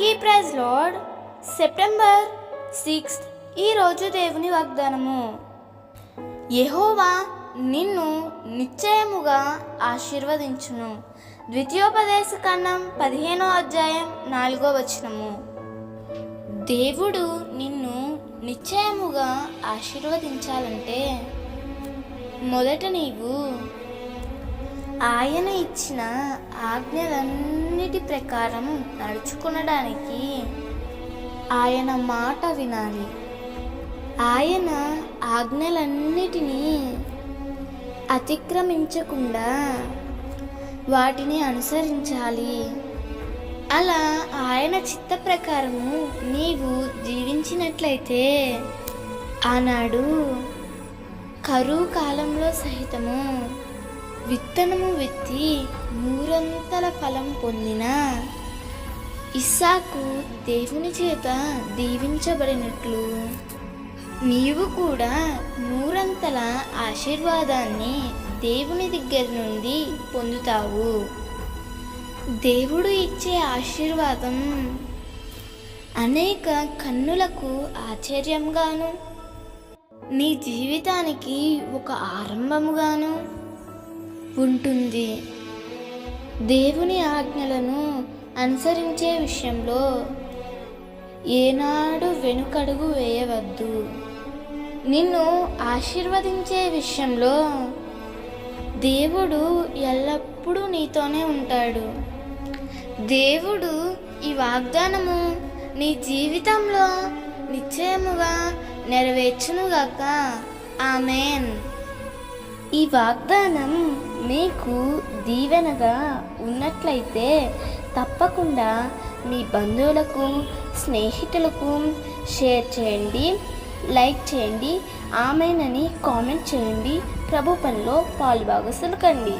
అందరికీ praise lord. September 6 ఈరోజు దేవుని వాగ్దానము. యెహోవా నిన్ను నిశ్చయముగా ఆశీర్వదించును. ద్వితీయోపదేశకాండం 15వ అధ్యాయం 4వ వచనము. దేవుడు నిన్ను నిశ్చయముగా ఆశీర్వదించాలంటే మొదట నీవు ఆయన ఇచ్చిన ఆజ్ఞలన్నిటి ప్రకారం నడుచుకునడానికి ఆయన మాట వినాలి. ఆయన ఆజ్ఞలన్నిటినీ అతిక్రమించకుండా వాటిని అనుసరించాలి. అలా ఆయన చిత్త ప్రకారము నీవు జీవించినట్లయితే ఆనాడు కరువు కాలంలో సహితము విత్తనము విత్తి నూరంతల ఫలం పొందిన ఇస్సాకు దేవుని చేత దీవించబడినట్లు నీవు కూడా నూరంతల ఆశీర్వాదాన్ని దేవుని దగ్గర నుండి పొందుతావు. దేవుడు ఇచ్చే ఆశీర్వాదం అనేక కన్నులకు ఆశ్చర్యంగాను నీ జీవితానికి ఒక ఆరంభముగాను ఉంటుంది. దేవుని ఆజ్ఞలను అనుసరించే విషయంలో ఏనాడు వెనుకడుగు వేయవద్దు. నిన్ను ఆశీర్వదించే విషయంలో దేవుడు ఎల్లప్పుడూ నీతోనే ఉంటాడు. దేవుడు ఈ వాగ్దానము నీ జీవితంలో నిశ్చయముగా నెరవేర్చునుగాక. ఆమేన్. ఈ వాగ్దానం మీకు దీవెనగా ఉన్నట్లయితే తప్పకుండా మీ బంధువులకు, స్నేహితులకు షేర్ చేయండి, లైక్ చేయండి, ఆమేన్ అని కామెంట్ చేయండి. ప్రభు పనిలో పాలుభాగస్తులు కండి.